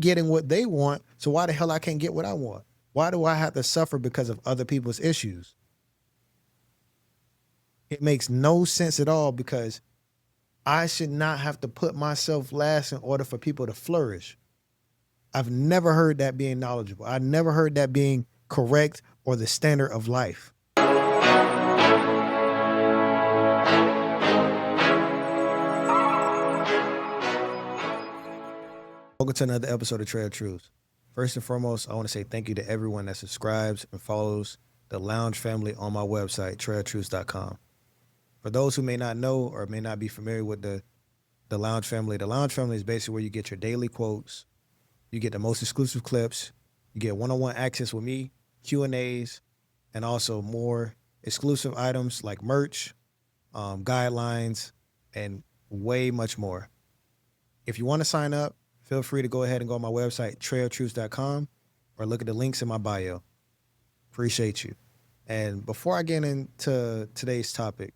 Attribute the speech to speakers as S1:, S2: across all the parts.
S1: getting what they want, so why the hell I can't get what I want? Why do I have to suffer because of other people's issues? It makes no sense at all because I should not have to put myself last in order for people to flourish. I've never heard that being knowledgeable. I never heard that being correct or the standard of life. Welcome to another episode of Trail Truths. First and foremost, I want to say thank you to everyone that subscribes and follows the Lounge family on my website, trailtruths.com. For those who may not know or may not be familiar with the Lounge family is basically where you get your daily quotes, you get the most exclusive clips, you get one-on-one access with me, Q&As, and also more exclusive items like merch, guidelines, and way much more. If you want to sign up, feel free to go ahead and go on my website, trailtruths.com, or look at the links in my bio. Appreciate you. And before I get into today's topic,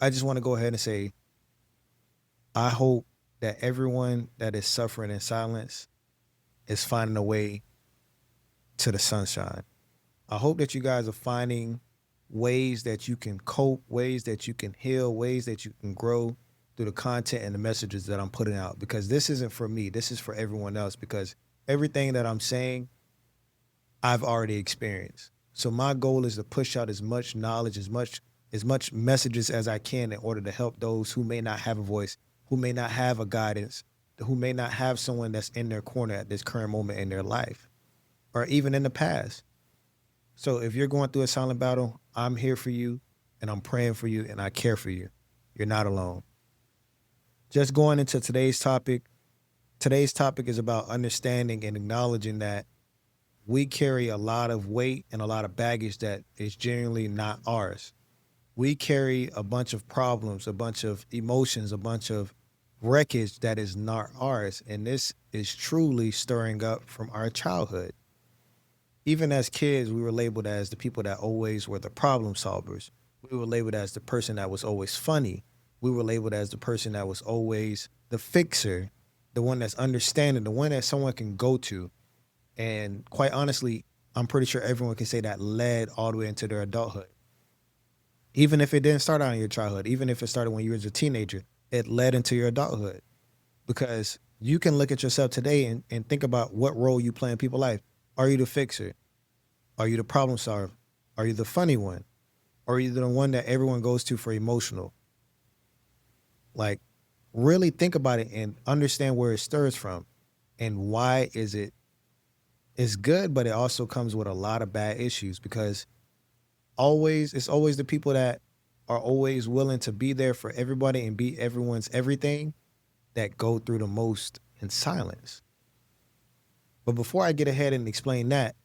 S1: I just want to go ahead and say, I hope that everyone that is suffering in silence is finding a way to the sunshine. I hope that you guys are finding ways that you can cope, ways that you can heal, ways that you can grow through the content and the messages that I'm putting out, because this isn't for me. This is for everyone else, because everything that I'm saying, I've already experienced. So my goal is to push out as much knowledge, as much messages as I can in order to help those who may not have a voice, who may not have a guidance, who may not have someone that's in their corner at this current moment in their life, or even in the past. So if you're going through a silent battle, I'm here for you, and I'm praying for you, and I care for you. You're not alone. Just going into today's topic is about understanding and acknowledging that we carry a lot of weight and a lot of baggage that is genuinely not ours. We carry a bunch of problems, a bunch of emotions, a bunch of wreckage that is not ours. And this is truly stirring up from our childhood. Even as kids, we were labeled as the people that always were the problem solvers. We were labeled as the person that was always funny. We were labeled as the person that was always the fixer, the one that's understanding, the one that someone can go to. And quite honestly, I'm pretty sure everyone can say that led all the way into their adulthood. Even if it didn't start out in your childhood, even if it started when you were a teenager, it led into your adulthood. Because you can look at yourself today and think about what role you play in people's life. Are you the fixer? Are you the problem solver? Are you the funny one? Or are you the one that everyone goes to for emotional? Like, really think about it and understand where it stirs from and why is it. It's good, but it also comes with a lot of bad issues, because it's always the people that are always willing to be there for everybody and be everyone's everything that go through the most in silence. But before I get ahead and explain that,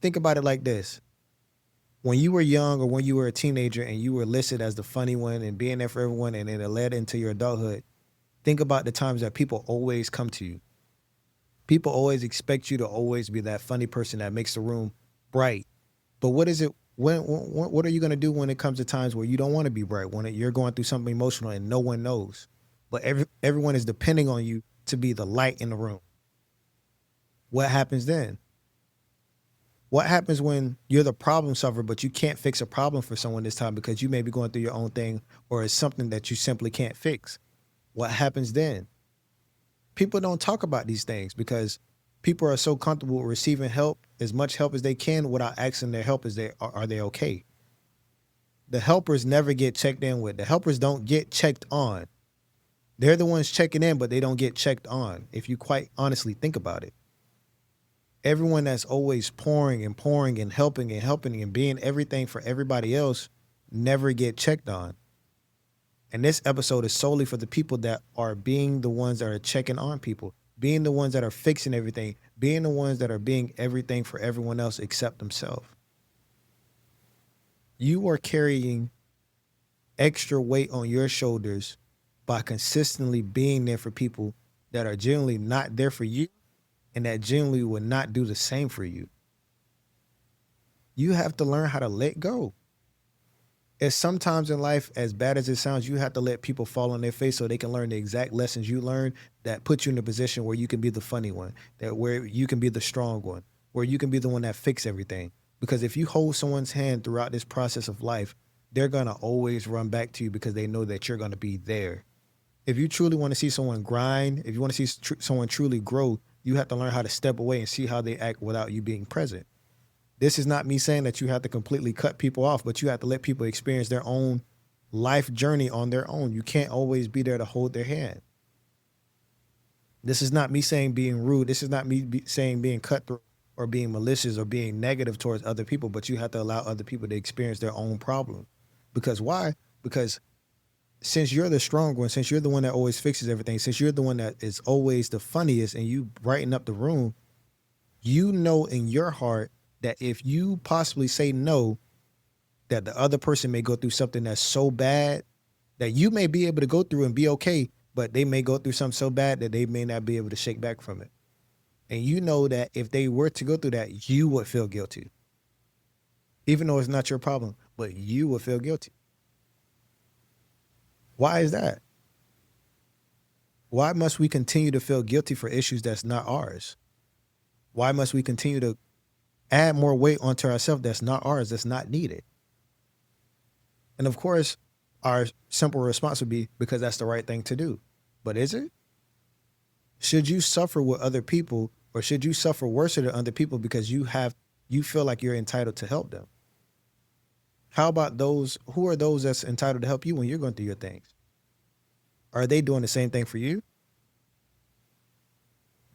S1: think about it like this. When you were young or when you were a teenager and you were listed as the funny one and being there for everyone, and then it led into your adulthood, think about the times that people always come to you. People always expect you to always be that funny person that makes the room bright. But what is it? What are you going to do when it comes to times where you don't want to be bright, when you're going through something emotional and no one knows, but everyone is depending on you to be the light in the room? What happens then? What happens when you're the problem solver, but you can't fix a problem for someone this time because you may be going through your own thing, or it's something that you simply can't fix? What happens then? People don't talk about these things because people are so comfortable receiving help, as much help as they can, without asking their help, are they okay? The helpers never get checked in with. The helpers don't get checked on. They're the ones checking in, but they don't get checked on, if you quite honestly think about it. Everyone that's always pouring and pouring and helping and being everything for everybody else never get checked on. And this episode is solely for the people that are being the ones that are checking on people, being the ones that are fixing everything, being the ones that are being everything for everyone else except themselves. You are carrying extra weight on your shoulders by consistently being there for people that are generally not there for you and that generally would not do the same for you. You have to learn how to let go. It's sometimes in life, as bad as it sounds, you have to let people fall on their face so they can learn the exact lessons you learned that put you in a position where you can be the funny one, that where you can be the strong one, where you can be the one that fix everything. Because if you hold someone's hand throughout this process of life, they're gonna always run back to you because they know that you're gonna be there. If you truly want to see someone grind, if you want to see someone truly grow, you have to learn how to step away and see how they act without you being present. This is not me saying that you have to completely cut people off, but you have to let people experience their own life journey on their own. You can't always be there to hold their hand. This is not me saying being rude. This is not me saying being cutthroat or being malicious or being negative towards other people, but you have to allow other people to experience their own problem. Because why? Because since you're the strong one, since you're the one that always fixes everything, since you're the one that is always the funniest and you brighten up the room, you know in your heart that if you possibly say no, that the other person may go through something that's so bad that you may be able to go through and be okay, but they may go through something so bad that they may not be able to shake back from it. And you know that if they were to go through that, you would feel guilty. Even though it's not your problem, but you would feel guilty. Why is that? Why must we continue to feel guilty for issues that's not ours? Why must we continue to add more weight onto ourselves that's not ours, that's not needed? And of course, our simple response would be because that's the right thing to do. But is it? Should you suffer with other people, or should you suffer worse than other people because you feel like you're entitled to help them? How about those, who are those that's entitled to help you when you're going through your things? Are they doing the same thing for you?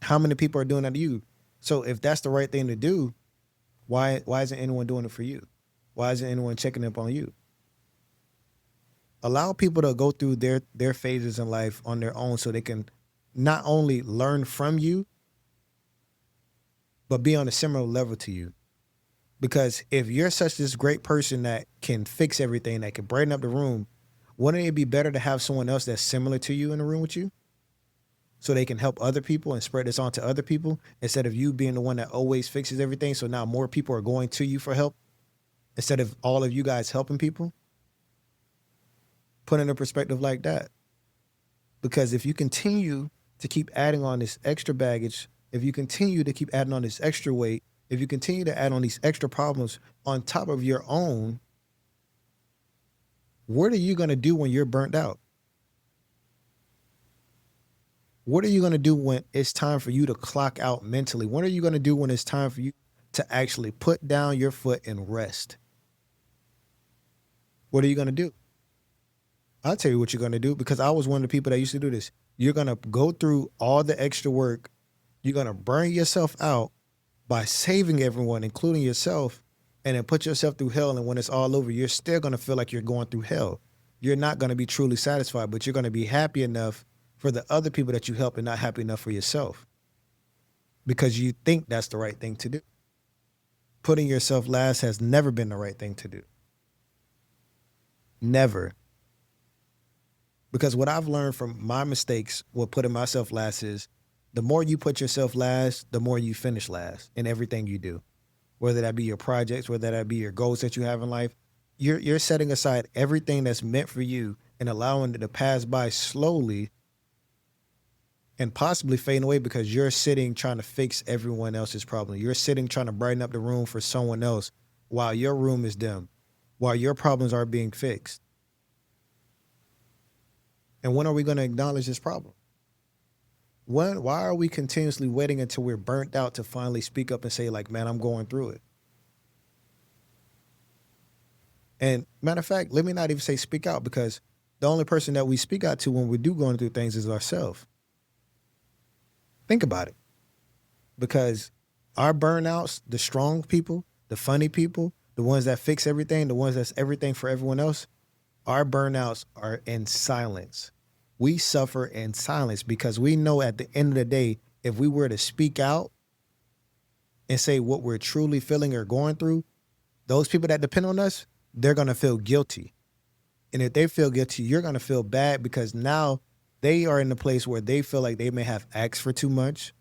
S1: How many people are doing that to you? So if that's the right thing to do, why isn't anyone doing it for you? Why isn't anyone checking up on you? Allow people to go through their phases in life on their own so they can not only learn from you, but be on a similar level to you. Because if you're such this great person that can fix everything, that can brighten up the room, wouldn't it be better to have someone else that's similar to you in the room with you? So they can help other people and spread this on to other people instead of you being the one that always fixes everything. So now more people are going to you for help instead of all of you guys helping people. Put in a perspective like that. Because if you continue to keep adding on this extra baggage, if you continue to keep adding on this extra weight, if you continue to add on these extra problems on top of your own, what are you going to do when you're burnt out? What are you going to do when it's time for you to clock out mentally? What are you going to do when it's time for you to actually put down your foot and rest? What are you going to do? I'll tell you what you're going to do, because I was one of the people that used to do this. You're going to go through all the extra work. You're going to burn yourself out by saving everyone, including yourself, and then put yourself through hell. And when it's all over, you're still going to feel like you're going through hell. You're not going to be truly satisfied, but you're going to be happy enough for the other people that you help and not happy enough for yourself because you think that's the right thing to do. Putting yourself last has never been the right thing to do. Never. Because what I've learned from my mistakes with putting myself last is the more you put yourself last, the more you finish last in everything you do. Whether that be your projects, whether that be your goals that you have in life, you're setting aside everything that's meant for you and allowing it to pass by slowly and possibly fading away because you're sitting trying to fix everyone else's problem. You're sitting trying to brighten up the room for someone else while your room is dim, while your problems are being fixed. And when are we going to acknowledge this problem? Why are we continuously waiting until we're burnt out to finally speak up and say, like, man, I'm going through it? And matter of fact, let me not even say speak out, because the only person that we speak out to when we do going through things is ourselves. Think about it. Because our burnouts, the strong people, the funny people, the ones that fix everything, the ones that's everything for everyone else, our burnouts are in silence. We suffer in silence because we know at the end of the day, if we were to speak out and say what we're truly feeling or going through, those people that depend on us, they're going to feel guilty. And if they feel guilty, you're going to feel bad because now they are in the place where they feel like they may have asked for too much,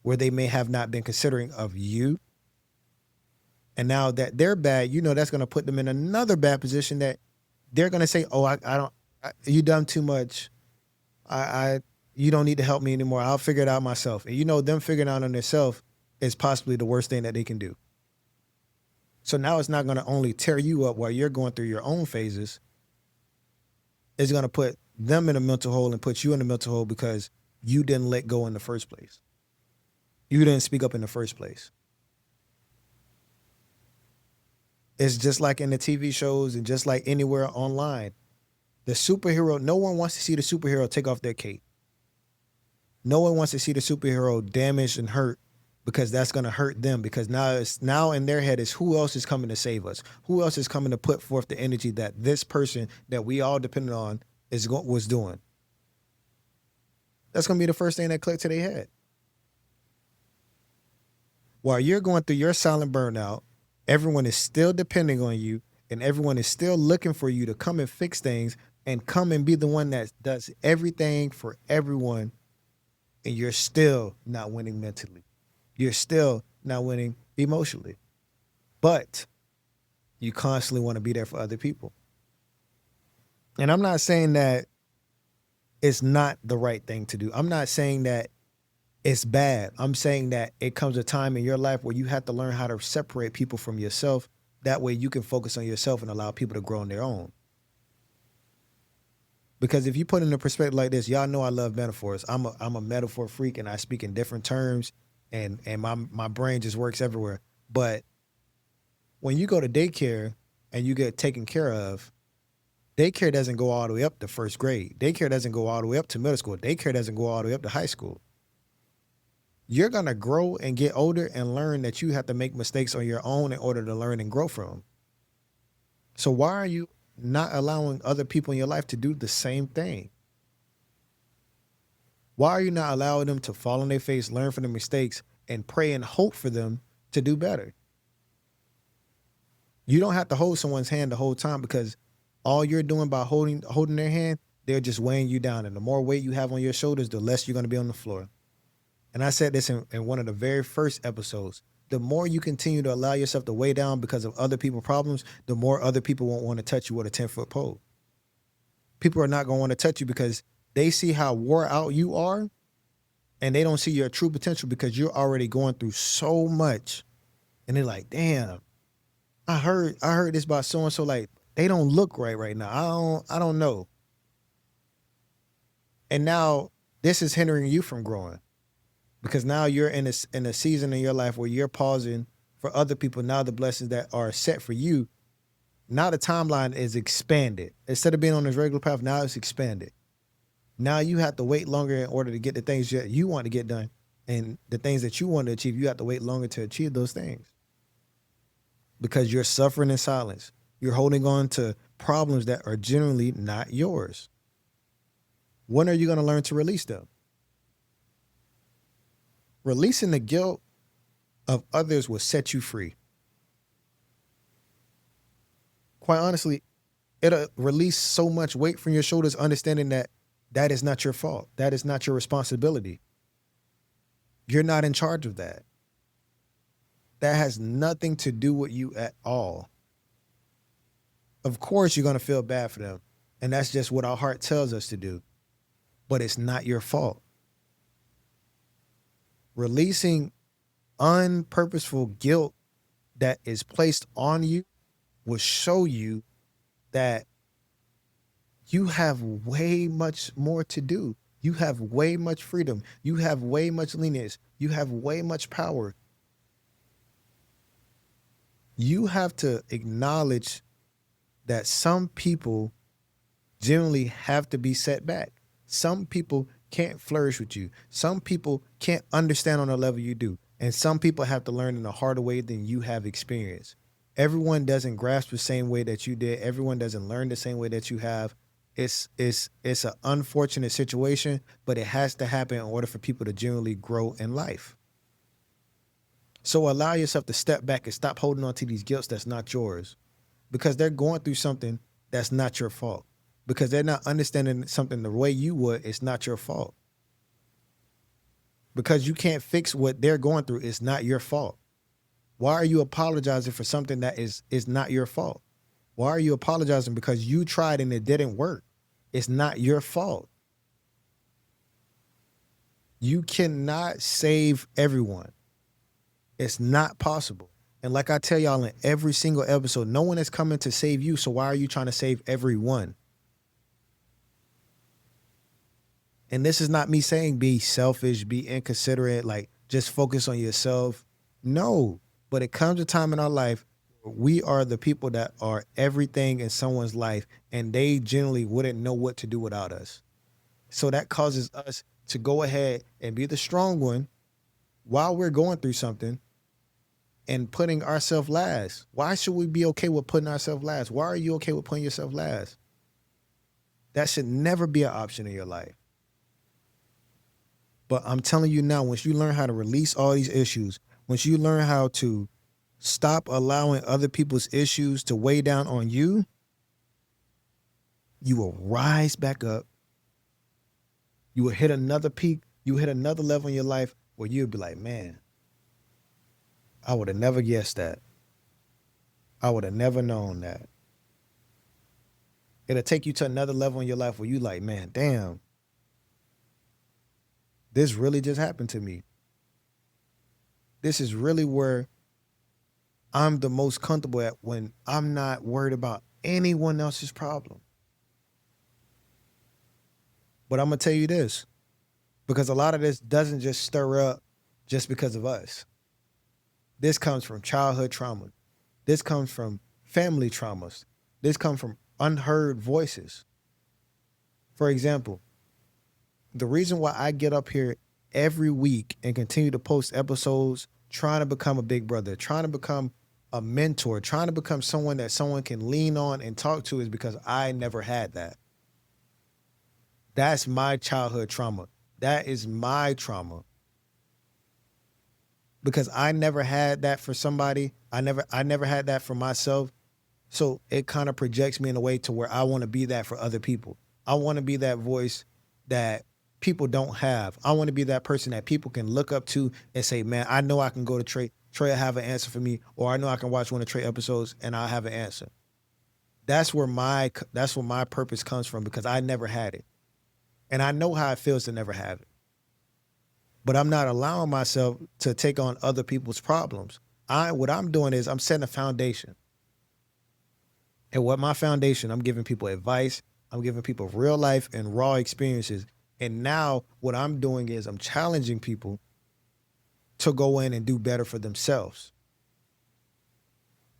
S1: where they may have not been considering of you. And now that they're bad, that's going to put them in another bad position that they're going to say, oh, I don't, you done too much. I, you don't need to help me anymore. I'll figure it out myself. And them figuring out on themselves is possibly the worst thing that they can do. So now it's not going to only tear you up while you're going through your own phases. It's going to put them in a mental hole and put you in a mental hole because you didn't let go in the first place. You didn't speak up in the first place. It's just like in the TV shows and just like anywhere online. The superhero, no one wants to see the superhero take off their cape. No one wants to see the superhero damaged and hurt because that's going to hurt them, because now in their head is who else is coming to save us? Who else is coming to put forth the energy that this person that we all depended on was doing? That's going to be the first thing that clicked to their head. While you're going through your silent burnout, everyone is still depending on you and everyone is still looking for you to come and fix things and come and be the one that does everything for everyone, and you're still not winning mentally. You're still not winning emotionally. But you constantly want to be there for other people. And I'm not saying that it's not the right thing to do. I'm not saying that it's bad. I'm saying that it comes a time in your life where you have to learn how to separate people from yourself. That way you can focus on yourself and allow people to grow on their own. Because if you put it in a perspective like this, y'all know I love metaphors. I'm a metaphor freak and I speak in different terms and my brain just works everywhere. But when you go to daycare and you get taken care of, daycare doesn't go all the way up to first grade. Daycare doesn't go all the way up to middle school. Daycare doesn't go all the way up to high school. You're going to grow and get older and learn that you have to make mistakes on your own in order to learn and grow from them. So why are you not allowing other people in your life to do the same thing? Why are you not allowing them to fall on their face, learn from their mistakes, and pray and hope for them to do better? You don't have to hold someone's hand the whole time, because all you're doing by holding their hand, they're just weighing you down. And the more weight you have on your shoulders, the less you're going to be on the floor. And I said this in one of the very first episodes. The more you continue to allow yourself to weigh down because of other people's problems, the more other people won't want to touch you with a 10-foot pole. People are not going to want to touch you because they see how wore out you are, and they don't see your true potential because you're already going through so much. And they're like, damn, I heard this about so-and-so. Like, they don't look right now. I don't know. And now this is hindering you from growing. Because now you're in a season in your life where you're pausing for other people. Now the blessings that are set for you, now the timeline is expanded. Instead of being on this regular path, now it's expanded. Now you have to wait longer in order to get the things that you want to get done. And the things that you want to achieve, you have to wait longer to achieve those things. Because you're suffering in silence. You're holding on to problems that are generally not yours. When are you going to learn to release them? Releasing the guilt of others will set you free. Quite honestly, it'll release so much weight from your shoulders, understanding that that is not your fault. That is not your responsibility. You're not in charge of that. That has nothing to do with you at all. Of course, you're going to feel bad for them. And that's just what our heart tells us to do. But it's not your fault. Releasing unpurposeful guilt that is placed on you will show you that you have way much more to do. You have way much freedom. You have way much lenience. You have way much power. You have to acknowledge that some people generally have to be set back. Some people can't flourish with you. Some people can't understand on the level you do. And some people have to learn in a harder way than you have experienced. Everyone doesn't grasp the same way that you did. Everyone doesn't learn the same way that you have. It's an unfortunate situation, but it has to happen in order for people to generally grow in life. So allow yourself to step back and stop holding on to these guilts that's not yours, because they're going through something that's not your fault. Because they're not understanding something the way you would, it's not your fault. Because you can't fix what they're going through, it's not your fault. Why are you apologizing for something that is not your fault? Why are you apologizing because you tried and it didn't work? It's not your fault. You cannot save everyone. It's not possible. And like I tell y'all in every single episode, no one is coming to save you. So why are you trying to save everyone? And this is not me saying be selfish, be inconsiderate, like just focus on yourself. No, but it comes a time in our life where we are the people that are everything in someone's life, and they generally wouldn't know what to do without us. So that causes us to go ahead and be the strong one while we're going through something and putting ourselves last. Why should we be okay with putting ourselves last? Why are you okay with putting yourself last? That should never be an option in your life. But I'm telling you now, once you learn how to release all these issues, once you learn how to stop allowing other people's issues to weigh down on you, you will rise back up. You will hit another peak. You hit another level in your life where you'll be like, man, I would have never guessed that. I would have never known that. It'll take you to another level in your life where you like, man, damn, this really just happened to me. This is really where I'm the most comfortable at when I'm not worried about anyone else's problem. But I'm going to tell you this, because a lot of this doesn't just stir up just because of us. This comes from childhood trauma. This comes from family traumas. This comes from unheard voices. For example, the reason why I get up here every week and continue to post episodes, trying to become a big brother, trying to become a mentor, trying to become someone that someone can lean on and talk to is because I never had that. That's my childhood trauma. That is my trauma. Because I never had that for somebody. I never had that for myself. So it kind of projects me in a way to where I want to be that for other people. I want to be that voice that people don't have. I want to be that person that people can look up to and say, man, I know I can go to Trey. Trey will have an answer for me. Or I know I can watch one of Trey episodes and I'll have an answer. That's where my purpose comes from, because I never had it. And I know how it feels to never have it. But I'm not allowing myself to take on other people's problems. What I'm doing is I'm setting a foundation. And what my foundation, I'm giving people advice. I'm giving people real life and raw experiences. And now what I'm doing is I'm challenging people to go in and do better for themselves.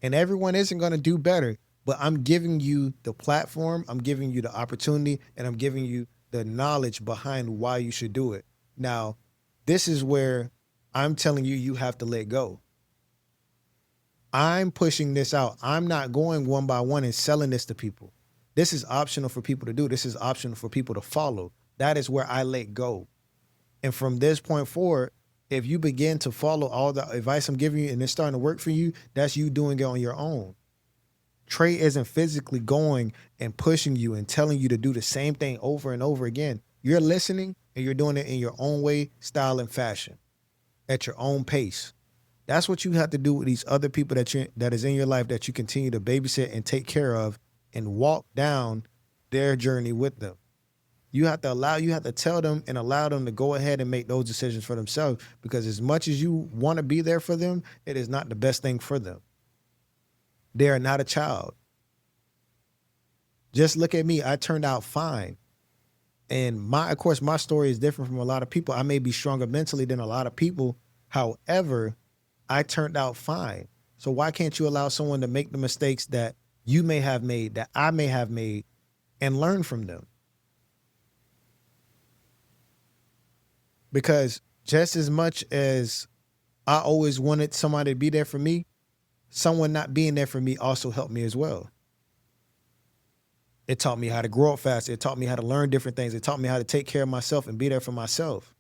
S1: And everyone isn't going to do better, but I'm giving you the platform, I'm giving you the opportunity, and I'm giving you the knowledge behind why you should do it. Now, this is where I'm telling you, you have to let go. I'm pushing this out. I'm not going one by one and selling this to people. This is optional for people to do. This is optional for people to follow. That is where I let go. And from this point forward, if you begin to follow all the advice I'm giving you and it's starting to work for you, that's you doing it on your own. Trey isn't physically going and pushing you and telling you to do the same thing over and over again. You're listening and you're doing it in your own way, style, and fashion, at your own pace. That's what you have to do with these other people that is in your life that you continue to babysit and take care of and walk down their journey with them. You have to tell them and allow them to go ahead and make those decisions for themselves, because as much as you want to be there for them, it is not the best thing for them. They are not a child. Just look at me. I turned out fine. And of course, my story is different from a lot of people. I may be stronger mentally than a lot of people. However, I turned out fine. So why can't you allow someone to make the mistakes that you may have made, that I may have made, and learn from them? Because just as much as I always wanted somebody to be there for me, someone not being there for me also helped me as well. It taught me how to grow up faster. It taught me how to learn different things. It taught me how to take care of myself and be there for myself.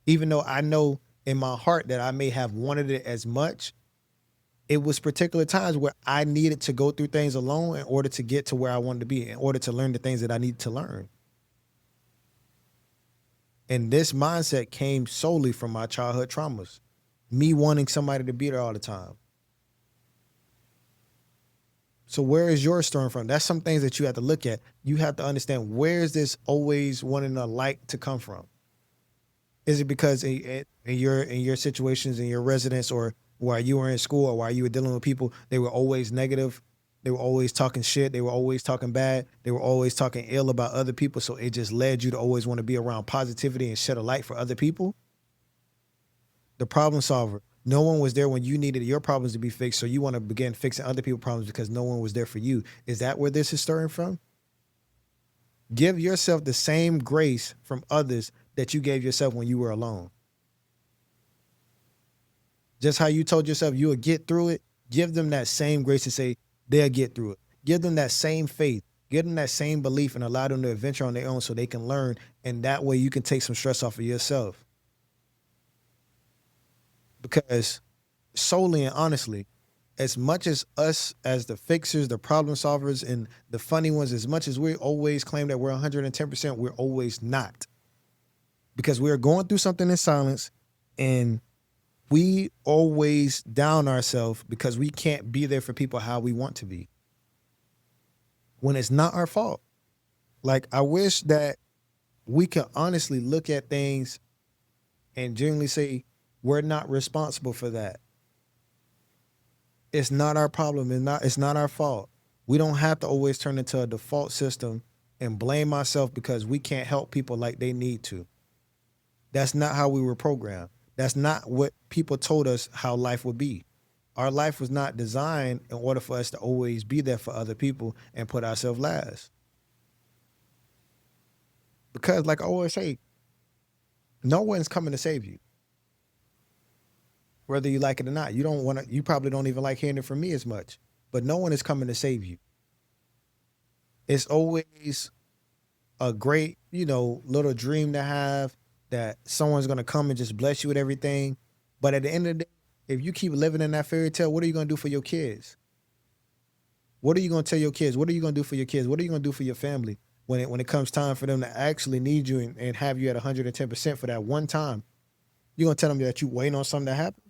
S1: Even though I know in my heart that I may have wanted it as much, it was particular times where I needed to go through things alone in order to get to where I wanted to be, in order to learn the things that I needed to learn. And this mindset came solely from my childhood traumas. me wanting somebody to be there all the time. So where is yours starting from? That's some things that you have to look at. You have to understand, where is this always wanting a like to come from? Is it because in your situations, in your residence, or while you were in school, or while you were dealing with people, they were always negative, they were always talking shit, they were always talking bad, they were always talking ill about other people, so it just led you to always want to be around positivity and shed a light for other people? The problem solver. No one was there when you needed your problems to be fixed, so you want to begin fixing other people's problems because no one was there for you. Is that where this is starting from? Give yourself the same grace from others that you gave yourself when you were alone. Just how you told yourself you would get through it, give them that same grace to say they'll get through it. Give them that same faith. Give them that same belief and allow them to adventure on their own so they can learn. And that way you can take some stress off of yourself. Because solely and honestly, as much as us as the fixers, the problem solvers, and the funny ones, as much as we always claim that we're 110%, we're always not. Because we're going through something in silence, and we always down ourselves because we can't be there for people how we want to be, when it's not our fault. Like, I wish that we could honestly look at things and genuinely say, we're not responsible for that. It's not our problem. It's not our fault. We don't have to always turn into a default system and blame ourselves because we can't help people like they need to. That's not how we were programmed. That's not what people told us how life would be. Our life was not designed in order for us to always be there for other people and put ourselves last. Because, like I always say, no one's coming to save you, whether you like it or not. You don't want to. You probably don't even like hearing it from me as much. But no one is coming to save you. It's always a great, little dream to have that someone's gonna come and just bless you with everything. But at the end of the day, if you keep living in that fairy tale, what are you gonna do for your kids? What are you gonna tell your kids? What are you gonna do for your kids? What are you gonna do for your family when it comes time for them to actually need you and have you at 110% for that one time? You gonna tell them that you waiting on something to happen?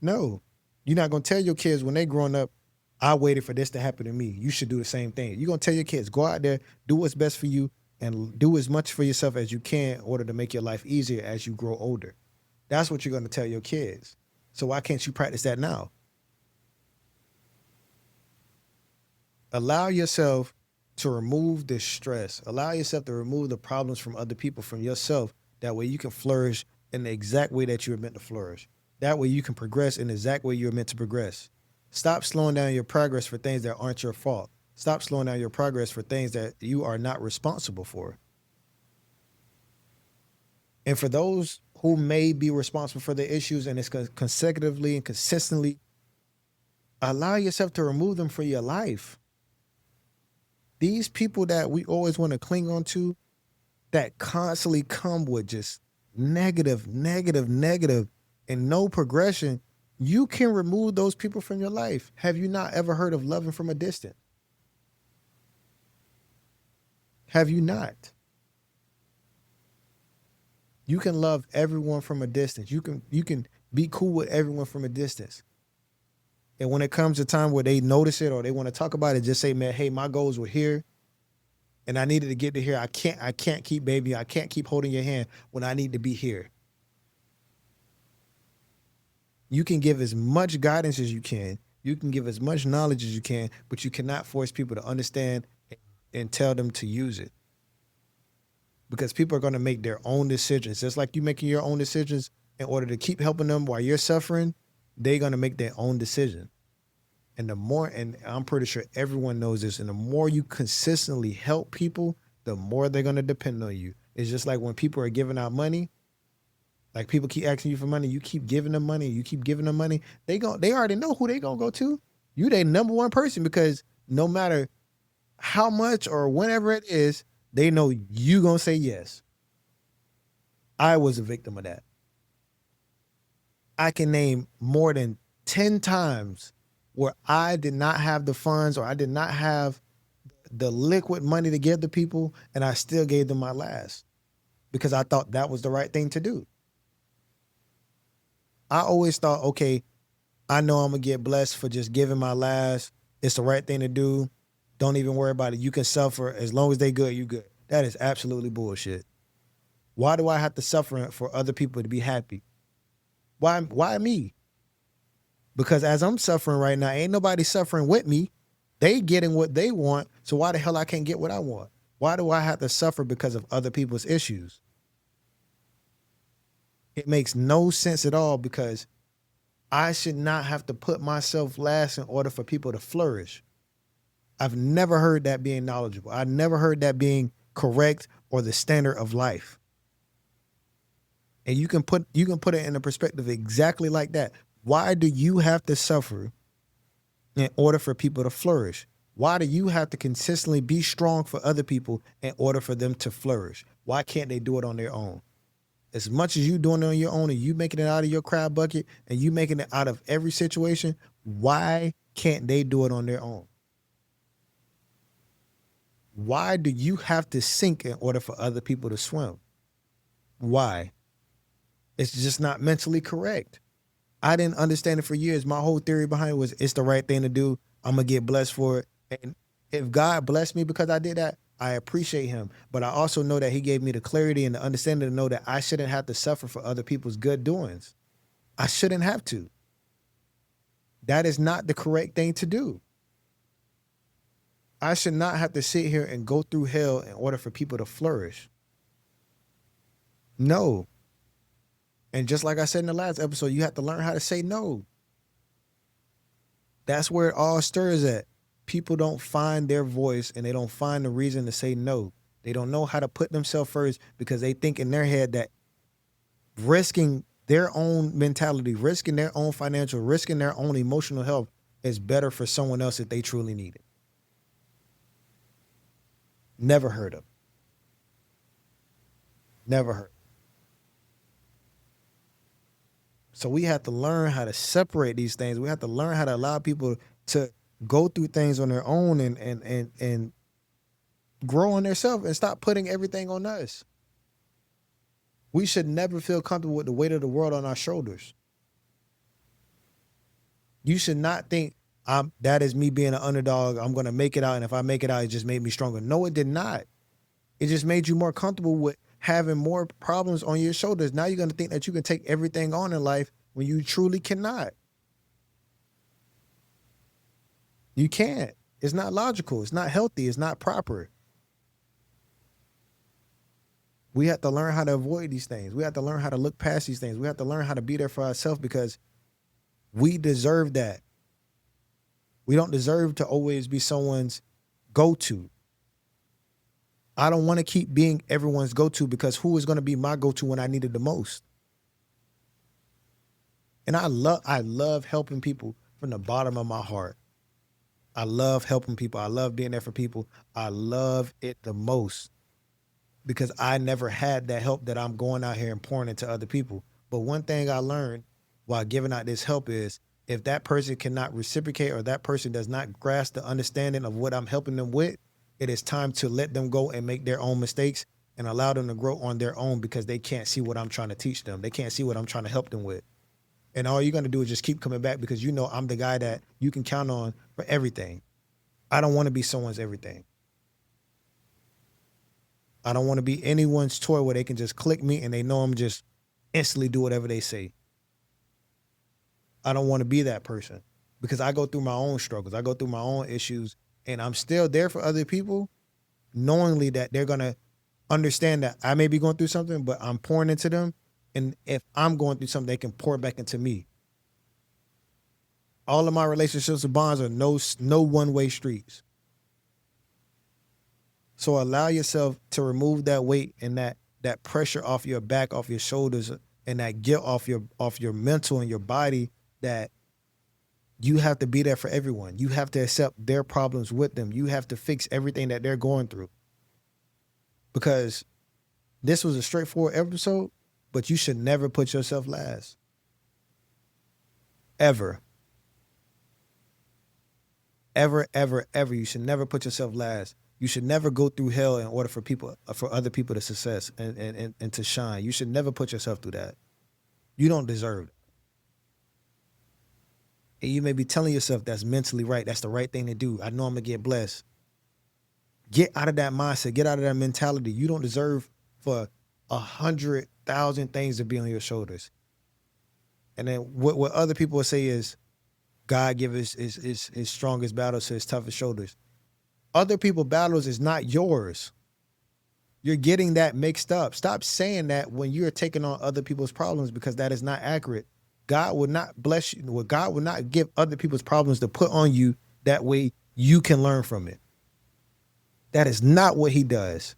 S1: No. You're not gonna tell your kids when they growing up, I waited for this to happen to me. You should do the same thing. You're gonna tell your kids, go out there, do what's best for you, and do as much for yourself as you can in order to make your life easier as you grow older. That's what you're gonna tell your kids. So why can't you practice that now? Allow yourself to remove the stress. Allow yourself to remove the problems from other people, from yourself. That way you can flourish in the exact way that you were meant to flourish. That way you can progress in the exact way you were meant to progress. Stop slowing down your progress for things that aren't your fault. Stop slowing down your progress for things that you are not responsible for. And for those who may be responsible for the issues and it's consecutively and consistently, allow yourself to remove them from your life. These people that we always want to cling on to, that constantly come with just negative, negative, negative, and no progression, you can remove those people from your life. Have you not ever heard of loving from a distance? Have you not? You can love everyone from a distance. You can be cool with everyone from a distance. And when it comes to time where they notice it or they want to talk about it, just say, man, hey, my goals were here and I needed to get to here. I can't keep baby. I can't keep holding your hand when I need to be here. You can give as much guidance as you can. You can give as much knowledge as you can, but you cannot force people to understand and tell them to use it. Because people are going to make their own decisions. Just like you making your own decisions in order to keep helping them while you're suffering, they're going to make their own decision. And the more, and I'm pretty sure everyone knows this, and the more you consistently help people, the more they're going to depend on you. It's just like when people are giving out money, like people keep asking you for money, you keep giving them money, you keep giving them money. They already know who they going to go to. You their number one person, because no matter how much or whenever it is, they know you going to say yes. I was a victim of that. I can name more than 10 times where I did not have the funds or I did not have the liquid money to give to people, and I still gave them my last because I thought that was the right thing to do. I always thought, okay, I know I'm gonna get blessed for just giving my last. It's the right thing to do. Don't even worry about it. You can suffer as long as they good, you good. That is absolutely bullshit. Why do I have to suffer for other people to be happy? Why me? Because as I'm suffering right now, ain't nobody suffering with me. They getting what they want. So why the hell I can't get what I want? Why do I have to suffer because of other people's issues? It makes no sense at all because I should not have to put myself last in order for people to flourish. I've never heard that being knowledgeable. I never heard that being correct or the standard of life. And you can put it in a perspective exactly like that. Why do you have to suffer in order for people to flourish? Why do you have to consistently be strong for other people in order for them to flourish? Why can't they do it on their own? As much as you doing it on your own and you making it out of your crab bucket and you making it out of every situation, why can't they do it on their own? Why do you have to sink in order for other people to swim? Why? It's just not mentally correct. I didn't understand it for years. My whole theory behind it was it's the right thing to do. I'm going to get blessed for it. And if God blessed me because I did that, I appreciate him. But I also know that he gave me the clarity and the understanding to know that I shouldn't have to suffer for other people's good doings. I shouldn't have to. That is not the correct thing to do. I should not have to sit here and go through hell in order for people to flourish. No. And just like I said in the last episode, you have to learn how to say no. That's where it all stirs at. People don't find their voice and they don't find the reason to say no. They don't know how to put themselves first because they think in their head that risking their own mentality, risking their own financial, risking their own emotional health is better for someone else if they truly need it. Never heard of. Never heard. So we have to learn how to separate these things. We have to learn how to allow people to go through things on their own and grow on themselves and stop putting everything on us. We should never feel comfortable with the weight of the world on our shoulders. You should not think that is me being an underdog. I'm going to make it out. And if I make it out, it just made me stronger. No, it did not. It just made you more comfortable with having more problems on your shoulders. Now you're going to think that you can take everything on in life when you truly cannot. You can't. It's not logical. It's not healthy. It's not proper. We have to learn how to avoid these things. We have to learn how to look past these things. We have to learn how to be there for ourselves because we deserve that. We don't deserve to always be someone's go-to. I don't want to keep being everyone's go-to because who is going to be my go-to when I need it the most? And I love helping people from the bottom of my heart. I love helping people. I love being there for people. I love it the most because I never had that help that I'm going out here and pouring into other people. But one thing I learned while giving out this help is if that person cannot reciprocate or that person does not grasp the understanding of what I'm helping them with, it is time to let them go and make their own mistakes and allow them to grow on their own because they can't see what I'm trying to teach them. They can't see what I'm trying to help them with. And all you're going to do is just keep coming back because you know I'm the guy that you can count on for everything. I don't want to be someone's everything. I don't want to be anyone's toy where they can just click me and they know I'm just instantly do whatever they say. I don't want to be that person because I go through my own struggles. I go through my own issues and I'm still there for other people knowingly that they're going to understand that I may be going through something, but I'm pouring into them. And if I'm going through something, they can pour back into me. All of my relationships and bonds are no one-way streets. So allow yourself to remove that weight and that pressure off your back, off your shoulders, and that guilt off your mental and your body that you have to be there for everyone. You have to accept their problems with them. You have to fix everything that they're going through. Because this was a straightforward episode, but you should never put yourself last. Ever. Ever, ever, ever. You should never put yourself last. You should never go through hell in order for other people to success and to shine. You should never put yourself through that. You don't deserve it. And you may be telling yourself that's mentally right. That's the right thing to do. I know I'm gonna get blessed. Get out of that mindset. Get out of that mentality. You don't deserve for 100,000 things to be on your shoulders. And then what other people will say is God give his strongest battles to his toughest shoulders. Other people's battles is not yours. You're getting that mixed up. Stop saying that when you're taking on other people's problems because that is not accurate. God would not bless you. Well, God would not give other people's problems to put on you. That way you can learn from it. That is not what he does.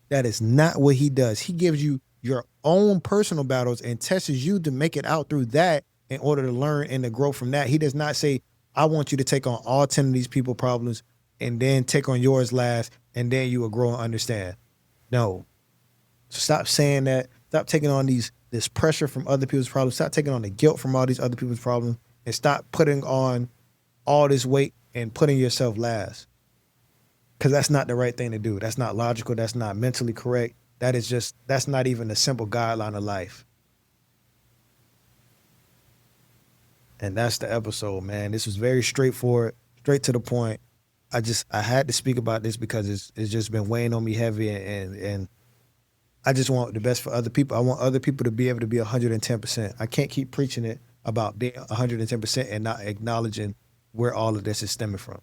S1: That is not what he does. He gives you your own personal battles and tests you to make it out through that in order to learn and to grow from that. He does not say, I want you to take on all 10 of these people problems and then take on yours last, and then you will grow and understand. No. So stop saying that. Stop taking on this pressure from other people's problems. Stop taking on the guilt from all these other people's problems, and stop putting on all this weight and putting yourself last. Because that's not the right thing to do. That's not logical. That's not mentally correct. That's not even a simple guideline of life. And that's the episode, man. This was very straightforward, straight to the point. I had to speak about this because it's just been weighing on me heavy, and I just want the best for other people. I want other people to be able to be 110%. I can't keep preaching it about being 110% and not acknowledging where all of this is stemming from.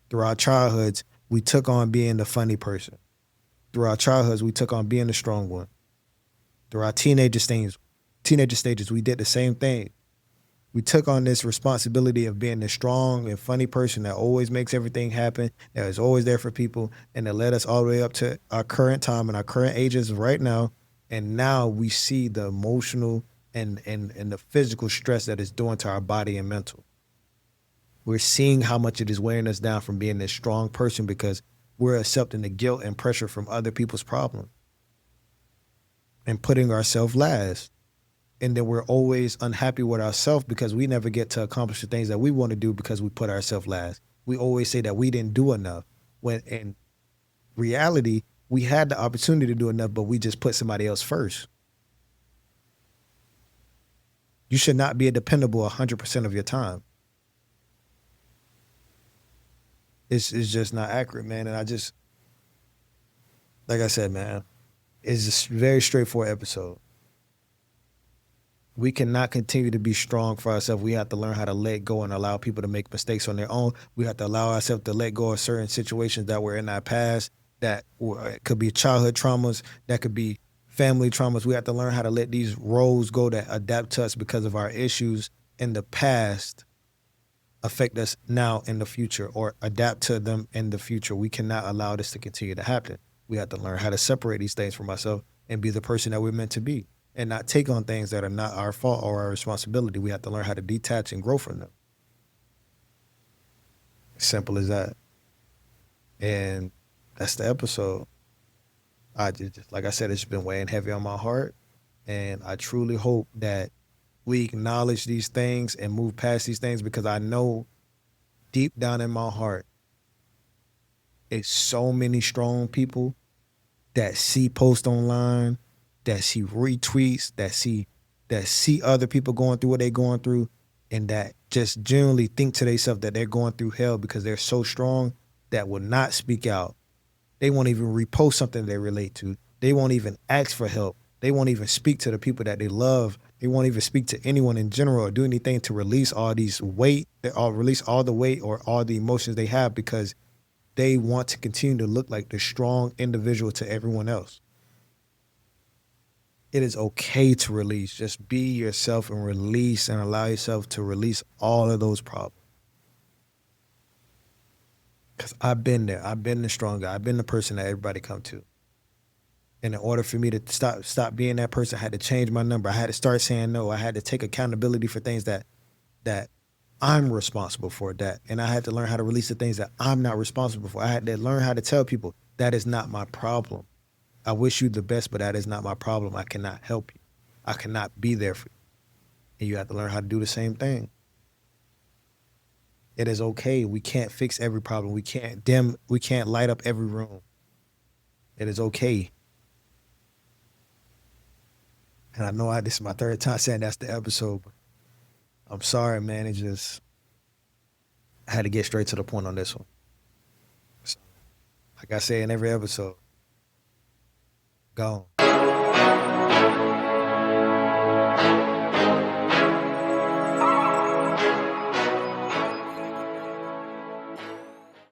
S1: Through our childhoods, we took on being the funny person. Through our childhoods, we took on being the strong one. Through our teenager stages, we did the same thing. We took on this responsibility of being the strong and funny person that always makes everything happen, that is always there for people, and that led us all the way up to our current time and our current ages right now. And now we see the emotional and the physical stress that it's doing to our body and mental. We're seeing how much it is wearing us down from being this strong person because we're accepting the guilt and pressure from other people's problems and putting ourselves last. And then we're always unhappy with ourselves because we never get to accomplish the things that we want to do because we put ourselves last. We always say that we didn't do enough, when in reality, we had the opportunity to do enough, but we just put somebody else first. You should not be dependable 100% of your time. It's just not accurate, man. And like I said, man, it's just a very straightforward episode. We cannot continue to be strong for ourselves. We have to learn how to let go and allow people to make mistakes on their own. We have to allow ourselves to let go of certain situations that were in our past, that could be childhood traumas, that could be family traumas. We have to learn how to let these roles go that adapt to us because of our issues in the past affect us now in the future, or adapt to them in the future. We cannot allow this to continue to happen. We have to learn how to separate these things from ourselves and be the person that we're meant to be, and not take on things that are not our fault or our responsibility. We have to learn how to detach and grow from them. Simple as that. And that's the episode. I just, like I said, it's been weighing heavy on my heart. And I truly hope that we acknowledge these things and move past these things, because I know deep down in my heart, it's so many strong people that see posts online, that see retweets, that see other people going through what they're going through, and that just generally think to themselves that they're going through hell because they're so strong, that will not speak out. They won't even repost something they relate to. They won't even ask for help. They won't even speak to the people that they love. They won't even speak to anyone in general or do anything to release all these weight, or release all the weight or all the emotions they have, because they want to continue to look like the strong individual to everyone else. It is okay to release. Just be yourself and release, and allow yourself to release all of those problems. Because I've been there. I've been the strong guy. I've been the person that everybody come to. And in order for me to stop being that person, I had to change my number. I had to start saying no. I had to take accountability for things that I'm responsible for, and I had to learn how to release the things that I'm not responsible for. I had to learn how to tell people that is not my problem. I wish you the best, but that is not my problem. I cannot help you. I cannot be there for you. And you have to learn how to do the same thing. It is okay. We can't fix every problem. We can't light up every room. It is okay. And I know this is my third time saying that's the episode. I'm sorry, man. It just I had to get straight to the point on this one. So, like I say in every episode, gone.